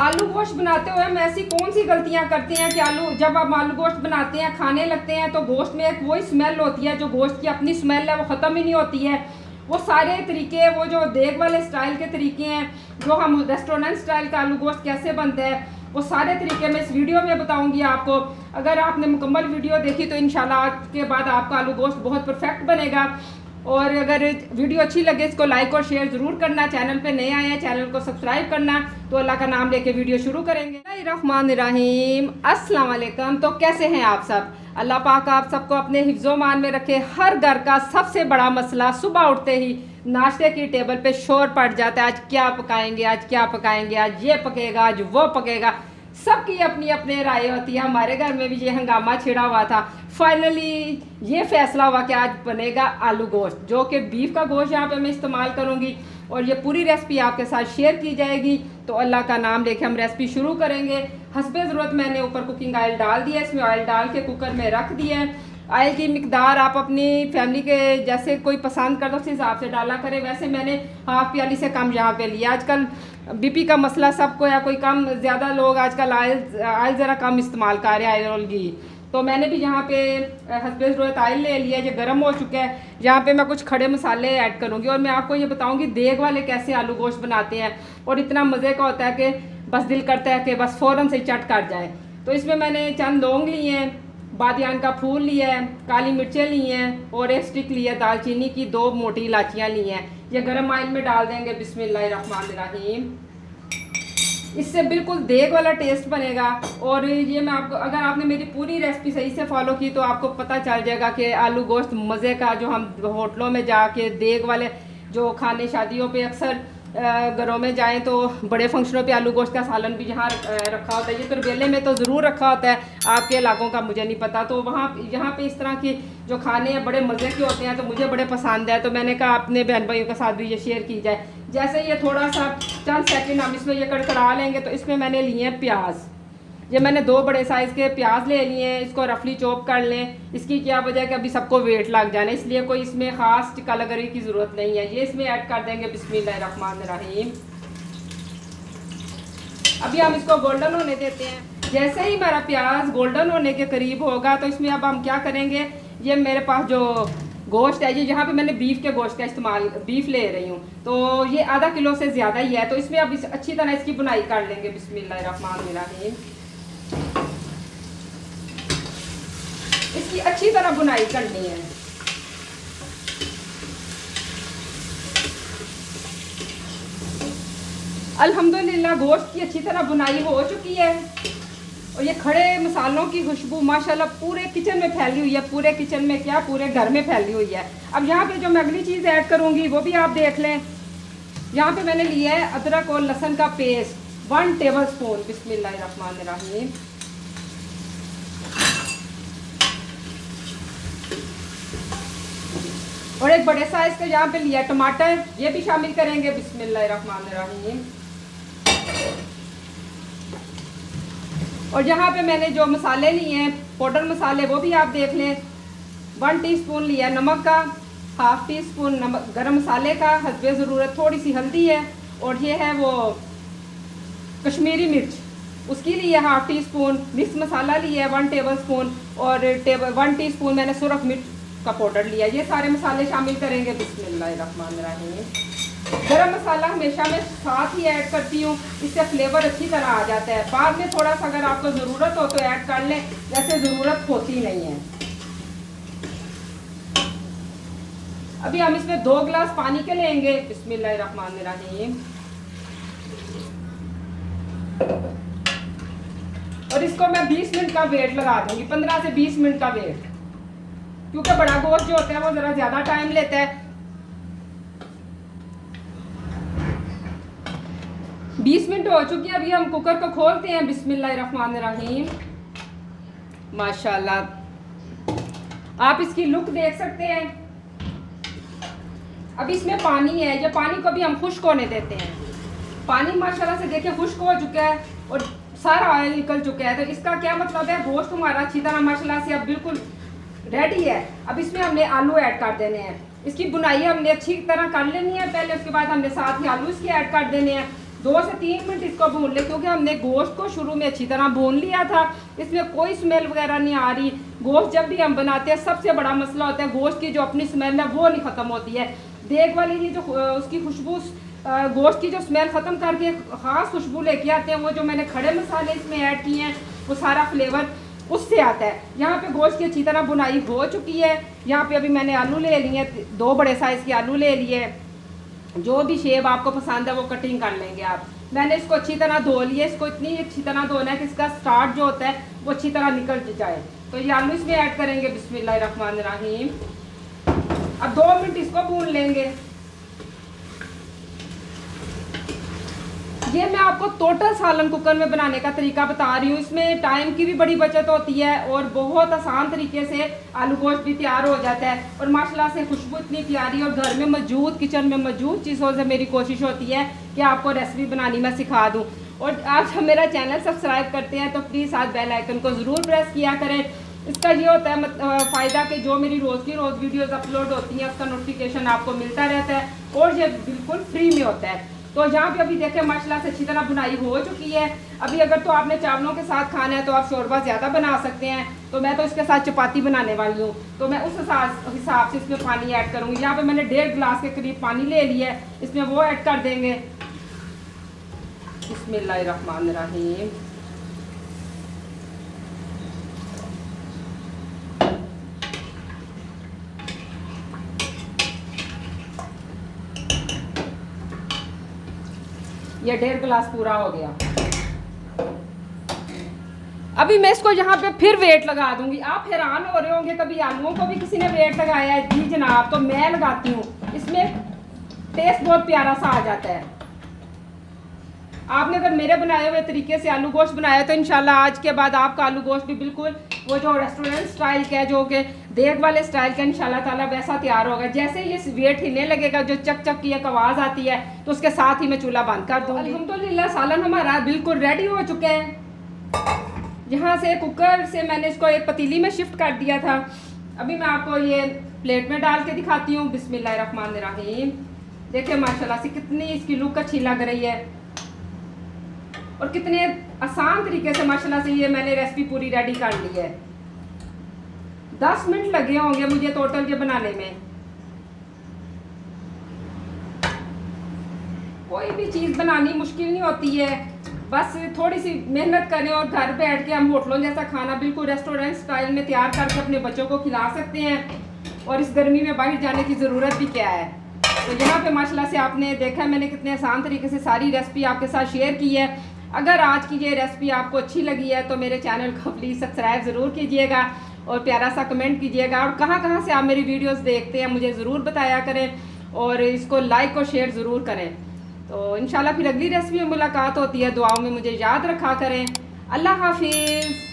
आलू गोश्त बनाते हुए हम ऐसी कौन सी गलतियां करते हैं कि जब आप आलू गोश्त बनाते हैं खाने लगते हैं तो गोश्त में एक वही स्मेल होती है, जो गोश्त की अपनी स्मेल है वो ख़त्म ही नहीं होती है। वो सारे तरीके, वो जो देग वाले स्टाइल के तरीके हैं, जो हम रेस्टोरेंट स्टाइल का आलू गोश्त कैसे बनता है, वो सारे तरीके मैं इस वीडियो में बताऊंगी आपको। अगर आपने मुकम्मल वीडियो देखी तो इंशाल्लाह आज के बाद आपका आलू गोश्त बहुत परफेक्ट बनेगा। और अगर वीडियो अच्छी लगे इसको लाइक और शेयर ज़रूर करना। चैनल पे नए आए हैं चैनल को सब्सक्राइब करना। तो अल्लाह का नाम लेके वीडियो शुरू करेंगे। रहमानिर्रहीम, अस्सलाम वालेकुम। तो कैसे हैं आप सब? अल्लाह पाक आप सबको अपने हिफ्ज़ो मान में रखे। हर घर का सबसे बड़ा मसला सुबह उठते ही नाश्ते की टेबल पे शोर पड़ जाता है, आज क्या पकाएंगे, आज क्या पकाएंगे, आज ये पकेगा, आज वो पकेगा। सबकी अपनी अपनी राय होती है। हमारे घर में भी ये हंगामा छिड़ा हुआ था। फाइनली ये फैसला हुआ कि आज बनेगा आलू गोश्त, जो कि बीफ का गोश्त यहाँ पे मैं इस्तेमाल करूँगी और ये पूरी रेसिपी आपके साथ शेयर की जाएगी। तो अल्लाह का नाम लेके हम रेसिपी शुरू करेंगे। हस्बे ज़रूरत मैंने ऊपर कुकिंग ऑयल डाल दिया, इसमें ऑयल डाल के कुकर में रख दिया है। ऑयल की मिकदार आप अपनी फैमिली के जैसे कोई पसंद करता उस हिसाब से डाला करें। वैसे मैंने हाफ प्याली से कम यहाँ पे लिया। आजकल बीपी का मसला सबको, या कोई कम ज़्यादा लोग आजकल ऑयल ज़रा कम इस्तेमाल कर रहे हैं, ऑयल और घी। तो मैंने भी यहाँ पे हस्बे ज़रूरत ऑयल ले लिया, जो गर्म हो चुका है। यहाँ पे मैं कुछ खड़े मसाले ऐड करूँगी और मैं आपको ये बताऊँगी देग वाले कैसे आलू गोश्त बनाते हैं। और इतना मज़े का होता है कि बस दिल करता है कि बस फ़ौरन से चट कर जाए। तो इसमें मैंने चंद लौंग लिए हैं, बादियान का फूल लिया है, काली मिर्चें ली हैं और एक स्टिक लिया है दालचीनी की, 2 मोटी इलाचियाँ ली हैं। ये गरम ऑयल में डाल देंगे। बिस्मिल्लाहिर्रहमानिर्रहीम। इससे बिल्कुल देग वाला टेस्ट बनेगा। और ये मैं आपको, अगर आपने मेरी पूरी रेसिपी सही से फॉलो की तो आपको पता चल जाएगा कि आलू गोश्त मज़े का, जो हम होटलों में जाके देग वाले जो खाने शादियों पे अक्सर घरों में जाएं तो बड़े फंक्शनों पे आलू गोश्त का सालन भी यहाँ रखा होता है। ये तरबेले में तो ज़रूर रखा होता है, आपके इलाकों का मुझे नहीं पता। तो वहाँ यहाँ पे इस तरह की जो खाने हैं बड़े मज़े के होते हैं, तो मुझे बड़े पसंद है। तो मैंने कहा अपने बहन भाइयों के साथ भी ये शेयर की जाए। जैसे ये थोड़ा सा चंद सेकंड हम इसमें ये कड़कड़ा लेंगे तो इसमें मैंने लिए हैं प्याज। ये मैंने 2 बड़े साइज़ के प्याज ले लिए हैं। इसको रफली चॉप कर लें। इसकी क्या वजह है कि अभी सबको वेट लग जाना, इसलिए कोई इसमें ख़ास कलगरी की ज़रूरत नहीं है। ये इसमें ऐड कर देंगे। बिस्मिल्लाहिर्रहमानिर्रहीम। अभी हम इसको गोल्डन होने देते हैं। जैसे ही हमारा प्याज गोल्डन होने के करीब होगा तो इसमें अब हम क्या करेंगे, ये मेरे पास जो गोश्त है, ये यहाँ पे मैंने बीफ के गोश्त का इस्तेमाल, बीफ ले रही हूँ, तो ये आधा किलो से ज़्यादा ही है। तो इसमें अब अच्छी तरह इसकी बुनाई कर लेंगे। बिस्मिल्लाहिर्रहमानिर्रहीम। इसकी अच्छी तरह बुनाई करनी है। अल्हम्दुलिल्लाह गोश्त की अच्छी तरह बुनाई हो चुकी है और ये खड़े मसालों की खुशबू माशाल्लाह पूरे किचन में फैली हुई है। पूरे किचन में क्या, पूरे घर में फैली हुई है। अब यहाँ पे जो मैं अगली चीज़ ऐड करूँगी वो भी आप देख लें। यहाँ पे मैंने लिया है अदरक और लहसुन का पेस्ट 1 टेबल स्पून। बिस्मिल्लाहिर्रहमानिर्रहीम। और एक बड़े साइज का यहाँ पे लिया टमाटर, ये भी शामिल करेंगे। बिस्मिल्लाहिर्रहमानिर्रहीम। और यहाँ पे मैंने जो मसाले लिए हैं पाउडर मसाले वो भी आप देख लें। 1 टीस्पून लिया नमक का, हाफ टी स्पून गरम मसाले का, हस्बे ज़रूरत थोड़ी सी हल्दी है, और ये है वो कश्मीरी मिर्च, उसकी लिए हाफ टी स्पून। मिक्स मसाला लिया है 1 टेबल स्पून, और 1 टीस्पून मैंने सुरख मिर्च का पाउडर लिया। ये सारे मसाले शामिल करेंगे। बिस्मिल्लाहिर्रहमानिर्रहीम। गरम मसाला हमेशा मैं साथ ही ऐड करती हूँ, इससे फ्लेवर अच्छी तरह आ जाता है। बाद में थोड़ा सा अगर आपको ज़रूरत हो तो ऐड कर लें, वैसे ज़रूरत होती नहीं है। अभी हम इसमें 2 गिलास पानी के लेंगे। बिस्मिल्लाहिर्रहमानिर्रहीम। और इसको मैं 20 मिनट का वेट लगा दूंगी, 15 से 20 मिनट का वेट, क्योंकि बड़ा गोश्त जो होता है वो ज़रा ज़्यादा टाइम लेता है। 20 मिनट हो चुकी है। अभी हम कुकर को खोलते हैं। बिस्मिल्लाहिर्रहमानिर्रहीम। माशाल्लाह आप इसकी लुक देख सकते हैं। अब इसमें पानी है, ये पानी को भी हम खुश्क होने देते हैं। पानी माशाल्लाह से देखिए खुश्क हो चुका है और सारा ऑयल निकल चुका है। तो इसका क्या मतलब है, गोश्त हमारा अच्छी तरह माशाल्लाह से अब बिल्कुल रेडी है। अब इसमें हमने आलू ऐड कर देने हैं। इसकी बुनाई हमने अच्छी तरह कर लेनी है पहले, उसके बाद हमने साथ ही आलू इसके ऐड कर देने हैं। 2 से 3 मिनट इसको भून ले, क्योंकि हमने गोश्त को शुरू में अच्छी तरह भून लिया था, इसमें कोई स्मेल वगैरह नहीं आ रही। गोश्त जब भी हम बनाते हैं सबसे बड़ा मसला होता है गोश्त की जो अपनी स्मेल है वो नहीं ख़त्म होती है। देग वाली ही जो उसकी खुशबू, गोश्त की जो स्मेल ख़त्म करके ख़ास खुशबू लेके आते हैं, वो जो मैंने खड़े मसाले इसमें ऐड किए हैं वो सारा फ्लेवर उससे आता है। यहाँ पे गोश्त की अच्छी तरह बुनाई हो चुकी है। यहाँ पे अभी मैंने आलू ले लिए, 2 बड़े साइज़ के आलू ले लिए। जो भी शेप आपको पसंद है वो कटिंग कर लेंगे आप। मैंने इसको अच्छी तरह धो लिया। इसको इतनी अच्छी तरह धोना है कि इसका स्टार्च जो होता है वो अच्छी तरह निकल जाए। तो ये आलू इसमें ऐड करेंगे। बिस्मिल्लाहिर्रहमानिर्रहीम। अब 2 मिनट इसको भून लेंगे। ये मैं आपको टोटल सालन कुकर में बनाने का तरीका बता रही हूँ। इसमें टाइम की भी बड़ी बचत होती है और बहुत आसान तरीके से आलू गोश्त भी तैयार हो जाता है। और माशाल्लाह से खुशबू इतनी प्यारी और घर में मौजूद, किचन में मौजूद चीज़ों से मेरी कोशिश होती है कि आपको रेसिपी बनानी मैं सिखा दूँ। और आप जब मेरा चैनल सब्सक्राइब करते हैं तो प्लीज़ आज बेल आइकन को ज़रूर प्रेस किया करें। इसका ये होता है फ़ायदा कि जो मेरी रोज़ की रोज़ वीडियोज़ अपलोड होती हैं उसका नोटिफिकेशन आपको मिलता रहता है और ये बिल्कुल फ्री में होता है। तो यहाँ पे अभी देखें माशाल्लाह से अच्छी तरह बुनाई हो चुकी है। अभी अगर तो आपने चावलों के साथ खाना है तो आप शोरबा ज़्यादा बना सकते हैं। तो मैं तो इसके साथ चपाती बनाने वाली हूँ, तो मैं उस हिसाब से इसमें पानी ऐड करूँगी। यहाँ पे मैंने 1.5 गिलास के करीब पानी ले लिया है, इसमें वो ऐड कर देंगे। बिस्मिल्लाहिर्रहमानिर्रहीम। ये 1.5 गिलास पूरा हो गया। अभी मैं इसको यहाँ पे फिर वेट लगा दूंगी। आप हैरान हो रहे होंगे कभी आलूओं को भी किसी ने वेट लगाया है? जी जनाब, तो मैं लगाती हूँ। इसमें टेस्ट बहुत प्यारा सा आ जाता है। आपने अगर मेरे बनाए हुए तरीके से आलू गोश्त बनाया तो इंशाल्लाह आज के बाद आपका आलू गोश्त भी बिल्कुल वो जो रेस्टोरेंट स्टाइल का है, जो कि देग वाले स्टाइल का, इंशाल्लाह ताला वैसा तैयार होगा। जैसे ही ये वेट हिलने लगेगा, जो चक चक की एक आवाज़ आती है, तो उसके साथ ही मैं चूल्हा बंद कर दूँगी। अल्हम्दुलिल्लाह सालन हमारा बिल्कुल रेडी हो चुके हैं। यहाँ से कुकर से मैंने इसको एक पतीली में शिफ्ट कर दिया था। अभी मैं आपको ये प्लेट में डाल के दिखाती हूँ। बिस्मिल्लाहिर्रहमानिर्रहीम। देखिए माशाल्लाह से कितनी इसकी लुक अच्छी लग रही है और कितने आसान तरीके से माशाल्लाह से ये मैंने रेसिपी पूरी रेडी कर ली है। 10 मिनट लगे होंगे मुझे टोटल ये बनाने में। कोई भी चीज़ बनानी मुश्किल नहीं होती है, बस थोड़ी सी मेहनत करें और घर बैठ के हम होटलों जैसा खाना बिल्कुल रेस्टोरेंट स्टाइल में तैयार करके अपने बच्चों को खिला सकते हैं। और इस गर्मी में बाहर जाने की ज़रूरत भी क्या है। तो यहाँ पे माशाल्लाह से आपने देखा मैंने कितने आसान तरीके से सारी रेसिपी आपके साथ शेयर की है। अगर आज की ये रेसिपी आपको अच्छी लगी है तो मेरे चैनल को प्लीज़ सब्सक्राइब ज़रूर कीजिएगा और प्यारा सा कमेंट कीजिएगा। और कहाँ से आप मेरी वीडियोस देखते हैं मुझे ज़रूर बताया करें और इसको लाइक और शेयर ज़रूर करें। तो इंशाल्लाह फिर अगली रेसिपी में मुलाकात होती है। दुआओं में मुझे याद रखा करें। अल्लाह हाफिज़।